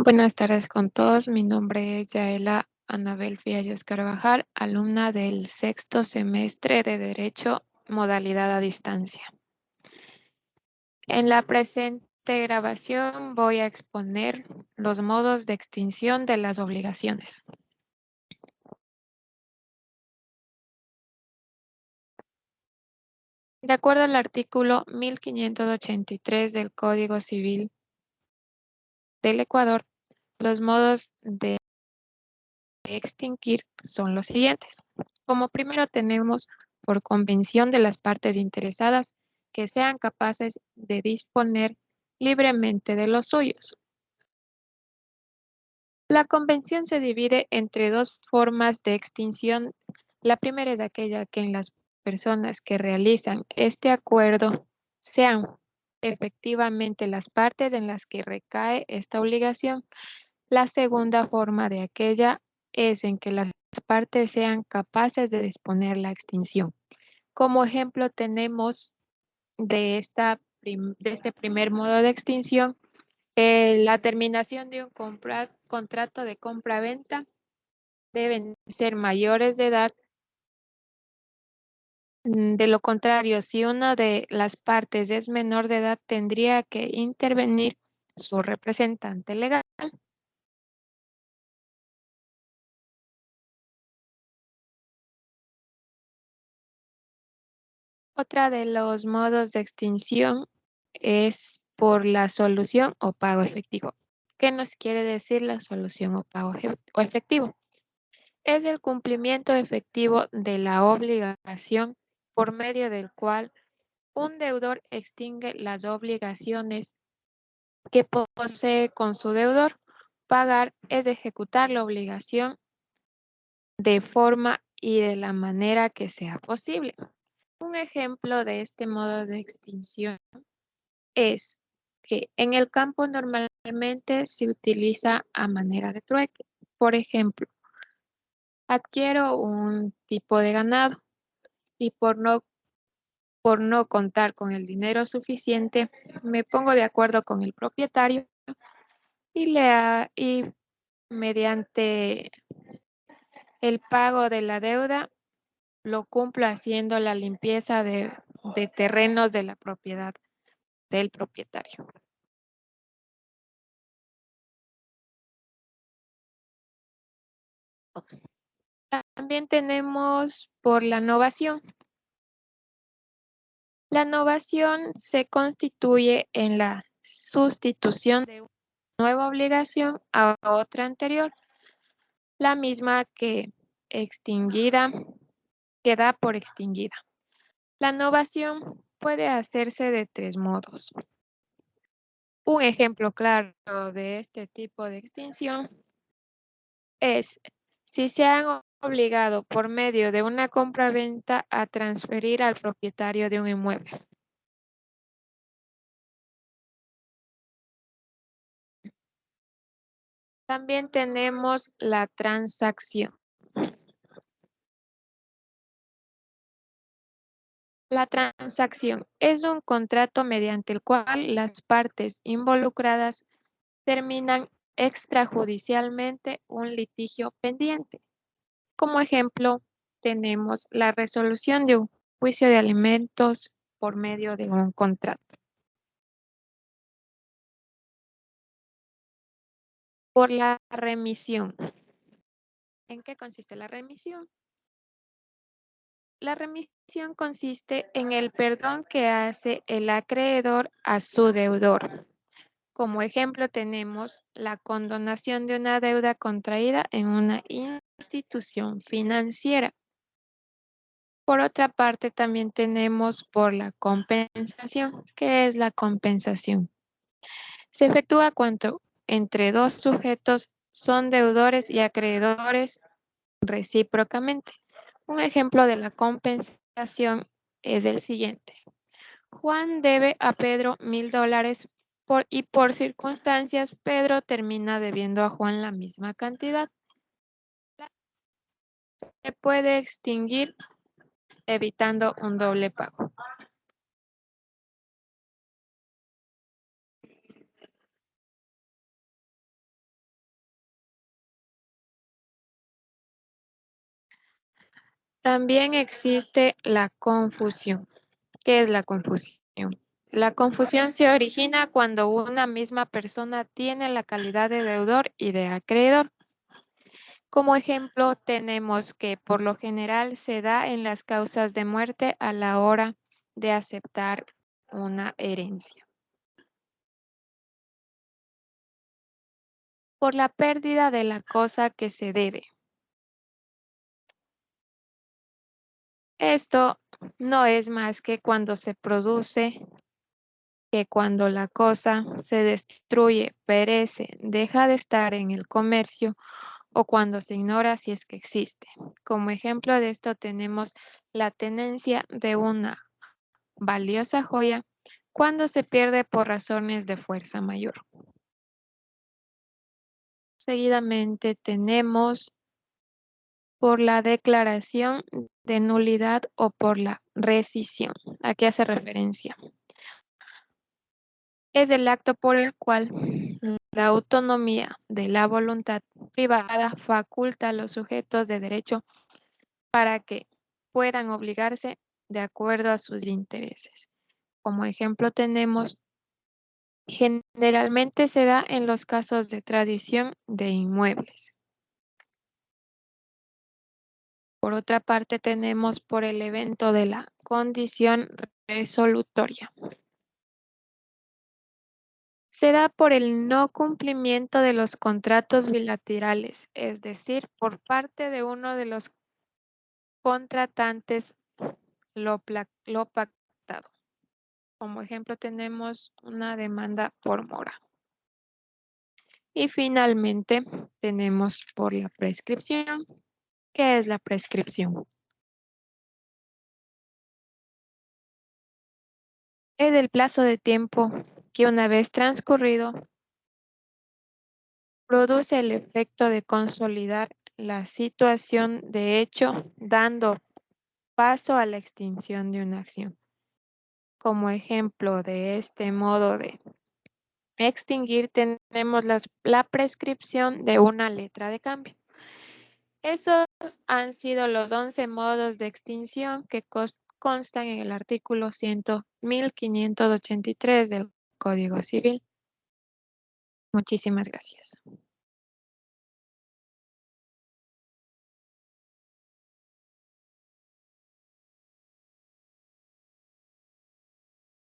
Buenas tardes con todos. Mi nombre es Yaela Anabel Fiallos Carvajal, alumna del sexto semestre de Derecho, modalidad a distancia. En la presente grabación voy a exponer los modos de extinción de las obligaciones. De acuerdo al artículo 1583 del Código Civil del Ecuador, los modos de extinguir son los siguientes. Como primero tenemos por convención de las partes interesadas que sean capaces de disponer libremente de los suyos. La convención se divide entre dos formas de extinción. La primera es aquella que en las personas que realizan este acuerdo sean efectivamente las partes en las que recae esta obligación. La segunda forma de aquella es en que las partes sean capaces de disponer la extinción. Como ejemplo tenemos de este primer modo de extinción, la terminación de un contrato de compra-venta. Deben ser mayores de edad. De lo contrario, si una de las partes es menor de edad, tendría que intervenir su representante legal. Otra de los modos de extinción es por la solución o pago efectivo. ¿Qué nos quiere decir la solución o pago efectivo? Es el cumplimiento efectivo de la obligación por medio del cual un deudor extingue las obligaciones que posee con su deudor. Pagar es ejecutar la obligación de forma y de la manera que sea posible. Un ejemplo de este modo de extinción es que en el campo normalmente se utiliza a manera de trueque. Por ejemplo, adquiero un tipo de ganado y por no contar con el dinero suficiente, me pongo de acuerdo con el propietario y mediante el pago de la deuda lo cumplo haciendo la limpieza de terrenos de la propiedad del propietario. También tenemos por la novación. La novación se constituye en la sustitución de una nueva obligación a otra anterior, la misma que extinguida queda por extinguida. La novación puede hacerse de tres modos. Un ejemplo claro de este tipo de extinción es si se han obligado por medio de una compra-venta a transferir al propietario de un inmueble. También tenemos la transacción. La transacción es un contrato mediante el cual las partes involucradas terminan extrajudicialmente un litigio pendiente. Como ejemplo, tenemos la resolución de un juicio de alimentos por medio de un contrato. Por la remisión. ¿En qué consiste la remisión? La remisión consiste en el perdón que hace el acreedor a su deudor. Como ejemplo tenemos la condonación de una deuda contraída en una institución financiera. Por otra parte, también tenemos por la compensación. ¿Qué es la compensación? Se efectúa cuando entre dos sujetos son deudores y acreedores recíprocamente. Un ejemplo de la compensación es el siguiente. Juan debe a Pedro $1000 y por circunstancias Pedro termina debiendo a Juan la misma cantidad. Se puede extinguir evitando un doble pago. También existe la confusión. ¿Qué es la confusión? La confusión se origina cuando una misma persona tiene la calidad de deudor y de acreedor. Como ejemplo, tenemos que por lo general se da en las causas de muerte a la hora de aceptar una herencia. Por la pérdida de la cosa que se debe. Esto no es más que cuando se produce, que cuando la cosa se destruye, perece, deja de estar en el comercio o cuando se ignora si es que existe. Como ejemplo de esto tenemos la tenencia de una valiosa joya cuando se pierde por razones de fuerza mayor. Seguidamente tenemos por la declaración de nulidad o por la rescisión. ¿A qué hace referencia? Es el acto por el cual la autonomía de la voluntad privada faculta a los sujetos de derecho para que puedan obligarse de acuerdo a sus intereses. Como ejemplo tenemos, generalmente se da en los casos de tradición de inmuebles. Por otra parte tenemos por el evento de la condición resolutoria. Se da por el no cumplimiento de los contratos bilaterales, es decir, por parte de uno de los contratantes lo pactado. Como ejemplo tenemos una demanda por mora. Y finalmente tenemos por la prescripción. ¿Qué es la prescripción? Es el plazo de tiempo que una vez transcurrido produce el efecto de consolidar la situación de hecho, dando paso a la extinción de una acción. Como ejemplo de este modo de extinguir, tenemos la prescripción de una letra de cambio. Esos han sido los 11 modos de extinción que constan en el artículo 1583 del Código Civil. Muchísimas gracias.